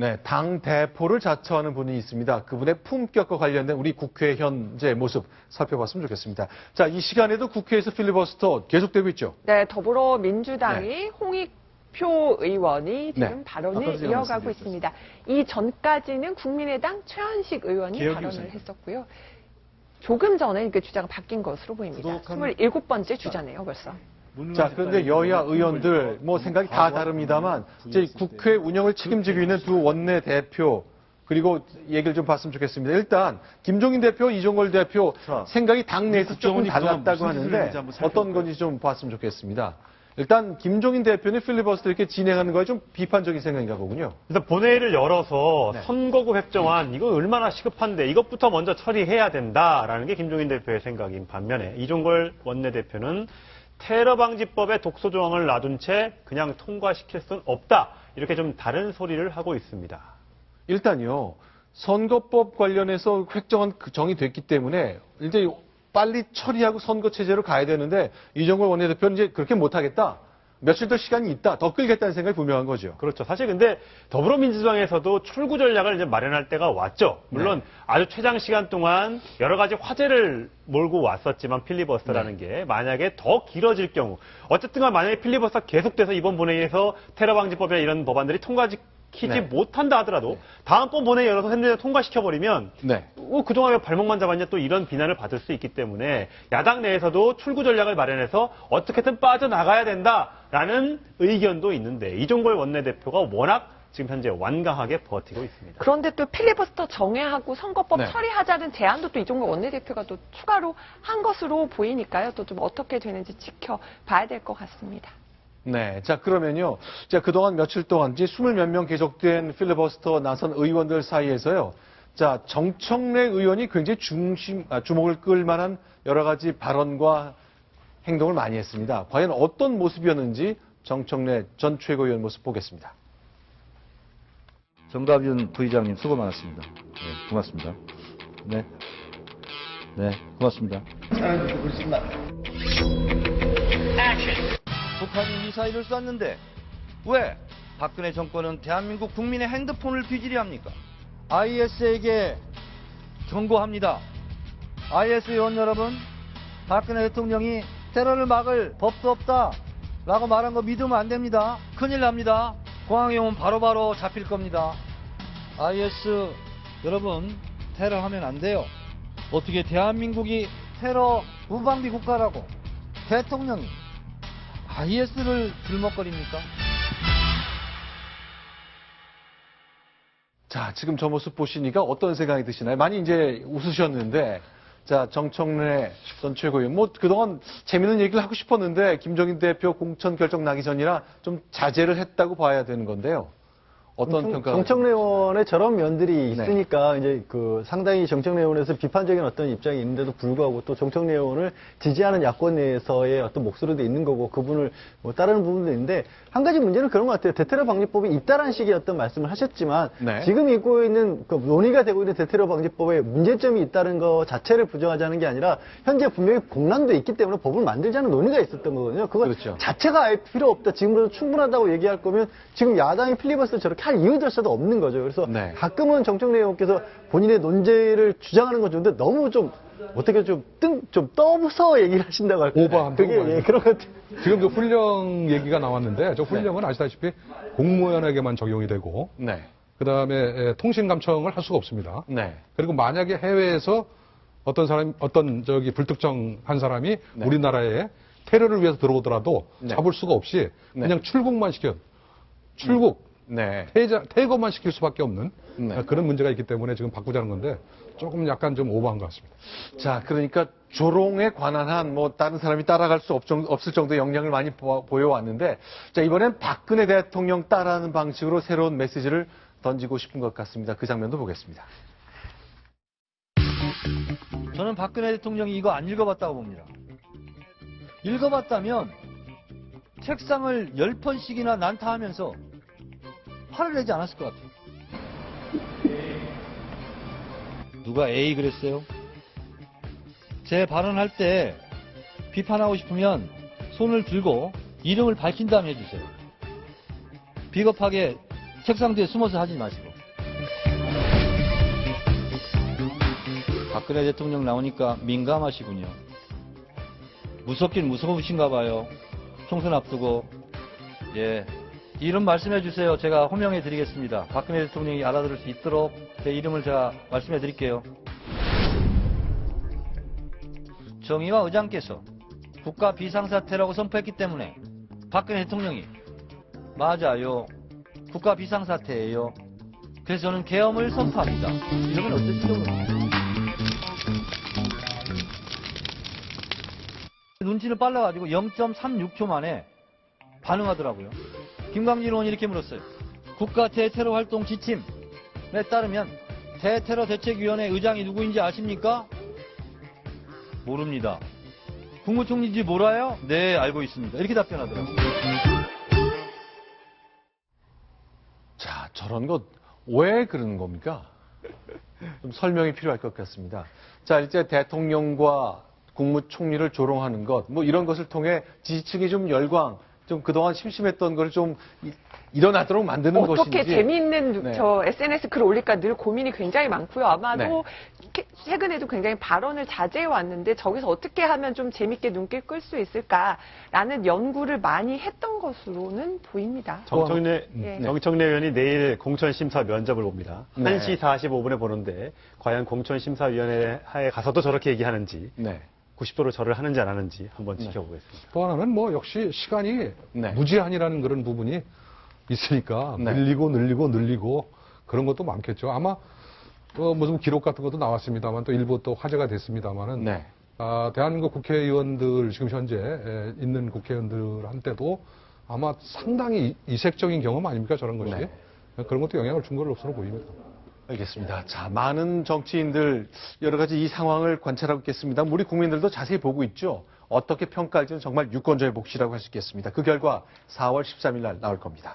네, 당 대표를 자처하는 분이 있습니다. 그분의 품격과 관련된 우리 국회 현재 모습 살펴봤으면 좋겠습니다. 자, 이 시간에도 국회에서 필리버스터 계속되고 있죠. 네, 더불어민주당이 홍익표 의원이 지금 발언을 이어가고 있습니다. 이 전까지는 국민의당 최현식 의원이 발언을 했었고요. 조금 전에 그 주자가 바뀐 것으로 보입니다. 27번째 주자네요, 벌써. 자, 그런데 여야 의원들 뭐 생각이 다 다릅니다만 이제 국회 운영을 책임지고 있는 두 원내대표 그리고 얘기를 좀 봤으면 좋겠습니다. 일단 김종인 대표, 이종걸 대표 생각이 당내에서 조금 달랐다고 하는데 어떤 건지 좀 봤으면 좋겠습니다. 일단 김종인 대표는 필리버스터 이렇게 진행하는 거에 좀 비판적인 생각인가 보군요. 일단 본회의를 열어서 선거구 획정안 이거 얼마나 시급한데 이것부터 먼저 처리해야 된다라는 게 김종인 대표의 생각인 반면에 이종걸 원내대표는 테러 방지법에 독소 조항을 놔둔 채 그냥 통과시킬 수는 없다. 이렇게 좀 다른 소리를 하고 있습니다. 일단요. 선거법 관련해서 획정안 정의됐기 때문에 이제 빨리 처리하고 선거 체제로 가야 되는데 이종걸 원내대표는 이제 그렇게 못하겠다. 며칠 더 시간이 있다. 더 끌겠다는 생각이 분명한 거죠. 그렇죠. 사실 근데 더불어민주당에서도 출구 전략을 이제 마련할 때가 왔죠. 물론 아주 최장 시간 동안 여러 가지 화제를 몰고 왔었지만 필리버스터라는 게 만약에 더 길어질 경우 어쨌든 만약에 필리버스터 계속돼서 이번 본회의에서 테러 방지법이나 이런 법안들이 통과시키지 못한다 하더라도 다음번 본회의 열어서 현재 통과시켜버리면 그동안 왜 발목만 잡았냐 또 이런 비난을 받을 수 있기 때문에 야당 내에서도 출구 전략을 마련해서 어떻게든 빠져나가야 된다라는 의견도 있는데 이종걸 원내대표가 워낙 지금 현재 완강하게 버티고 있습니다. 그런데 또 필리버스터 정회하고 선거법 처리하자는 제안도 또 이종걸 원내대표가 또 추가로 한 것으로 보이니까요. 또 좀 어떻게 되는지 지켜봐야 될 것 같습니다. 네. 자, 그러면요. 자, 그동안 며칠 동안 이제 20몇 명 계속된 필리버스터 나선 의원들 사이에서요. 자, 정청래 의원이 굉장히 주목을 끌 만한 여러 가지 발언과 행동을 많이 했습니다. 과연 어떤 모습이었는지 정청래 전 최고위원 모습 보겠습니다. 정답윤 부의장님 수고 많았습니다. 네, 고맙습니다. 네. 네, 고맙습니다. 북한이 미사일을 쐈는데 왜 박근혜 정권은 대한민국 국민의 핸드폰을 비질이합니까? IS에게 경고합니다. IS 의원 여러분, 박근혜 대통령이 테러를 막을 법도 없다 라고 말한 거 믿으면 안 됩니다. 큰일 납니다. 공항에 오면 바로바로 잡힐 겁니다. IS 여러분, 테러하면 안 돼요. 어떻게 대한민국이 테러 무방비 국가라고 대통령이 IS를 들먹거립니까? 자, 지금 저 모습 보시니까 어떤 생각이 드시나요? 많이 이제 웃으셨는데, 자, 정청래 전 최고위원, 뭐, 그동안 재밌는 얘기를 하고 싶었는데, 김종인 대표 공천 결정 나기 전이라 좀 자제를 했다고 봐야 되는 건데요. 어떤 평가가? 정청래 의원의 저런 면들이 있으니까 이제 그 상당히 정청래 의원에서 비판적인 어떤 입장이 있는데도 불구하고 또 정청래 의원을 지지하는 야권 내에서의 어떤 목소리도 있는 거고 그분을 뭐 따르는 부분도 있는데 한 가지 문제는 그런 것 같아요. 대테러 방지법이 있다라는 식의 어떤 말씀을 하셨지만 지금 있고 있는 그 논의가 되고 있는 대테러 방지법에 문제점이 있다는 거 자체를 부정하자는 게 아니라 현재 분명히 공란도 있기 때문에 법을 만들자는 논의가 있었던 거거든요. 그거 자체가 아예 필요 없다. 지금으로도 충분하다고 얘기할 거면 지금 야당이 필리버스터 저렇게 할 이유조차도 없는 거죠. 그래서 가끔은 정청래 의원께서 본인의 논제를 주장하는 건 좋은데 너무 좀 어떻게 좀 떠서 얘기를 하신다고 할까요? 오버한다고 그런 것 지금 그 훈령 얘기가 나왔는데 저 훈령은 아시다시피 공무원에게만 적용이 되고 그다음에 통신 감청을 할 수가 없습니다. 그리고 만약에 해외에서 어떤 사람이 불특정한 사람이 우리나라에 테러를 위해서 들어오더라도 잡을 수가 없이 그냥 출국만 시켜 퇴거만 시킬 수밖에 없는 그런 문제가 있기 때문에 지금 바꾸자는 건데 조금 약간 좀 오버한 것 같습니다. 자, 그러니까 조롱에 관한 한 뭐 다른 사람이 따라갈 수 없을 정도의 역량을 많이 보여왔는데 자, 이번엔 박근혜 대통령 따라하는 방식으로 새로운 메시지를 던지고 싶은 것 같습니다. 그 장면도 보겠습니다. 저는 박근혜 대통령이 이거 안 읽어봤다고 봅니다. 읽어봤다면 책상을 10번씩이나 난타하면서 화를 내지 않았을 것 같아요. 누가 A 그랬어요? 제 발언할 때 비판하고 싶으면 손을 들고 이름을 밝힌 다음에 해주세요. 비겁하게 책상 뒤에 숨어서 하지 마시고. 박근혜 대통령 나오니까 민감하시군요. 무섭긴 무서우신가 봐요. 총선 앞두고. 예. 이름 말씀해 주세요. 제가 호명해 드리겠습니다. 박근혜 대통령이 알아들을 수 있도록 제 이름을 제가 말씀해 드릴게요. 정의와 의장께서 국가 비상사태라고 선포했기 때문에 박근혜 대통령이 맞아요. 국가 비상사태예요. 그래서 저는 계엄을 선포합니다. 이러면 어떠시죠? 눈치는 빨라가지고 0.36초 만에 반응하더라고요. 김광진 의원이 이렇게 물었어요. 국가 대테러 활동 지침에 따르면 대테러 대책위원회 의장이 누구인지 아십니까? 모릅니다. 국무총리인지 몰라요? 네, 알고 있습니다. 이렇게 답변하더라고요. 자, 저런 것 왜 그러는 겁니까? 좀 설명이 필요할 것 같습니다. 자, 이제 대통령과 국무총리를 조롱하는 것, 뭐 이런 것을 통해 지지층이 좀 열광, 좀 그동안 심심했던 걸 좀 일어나도록 만드는 것인지. 어떻게 재미있는 네. 저 SNS 글을 올릴까 늘 고민이 굉장히 많고요. 아마도 네. 최근에도 굉장히 발언을 자제해 왔는데 저기서 어떻게 하면 좀 재밌게 눈길 끌 수 있을까라는 연구를 많이 했던 것으로는 보입니다. 정청래 의원이 내일 공천심사 면접을 봅니다. 네. 1시 45분에 보는데 과연 공천심사위원회에 가서도 저렇게 얘기하는지 90도로 절을 하는지 안 하는지 한번 지켜보겠습니다. 또 하나는 뭐 역시 시간이 무제한이라는 그런 부분이 있으니까 늘리고 그런 것도 많겠죠. 아마 무슨 기록 같은 것도 나왔습니다만 또 일부 또 화제가 됐습니다만은 대한민국 국회의원들 지금 현재 있는 국회의원들한테도 아마 상당히 이색적인 경험 아닙니까 저런 것이 그런 것도 영향을 준 걸로서는 보입니다. 알겠습니다. 자, 많은 정치인들 여러 가지 이 상황을 관찰하고 있겠습니다. 우리 국민들도 자세히 보고 있죠. 어떻게 평가할지는 정말 유권자의 몫이라고 할 수 있겠습니다. 그 결과 4월 13일 날 나올 겁니다.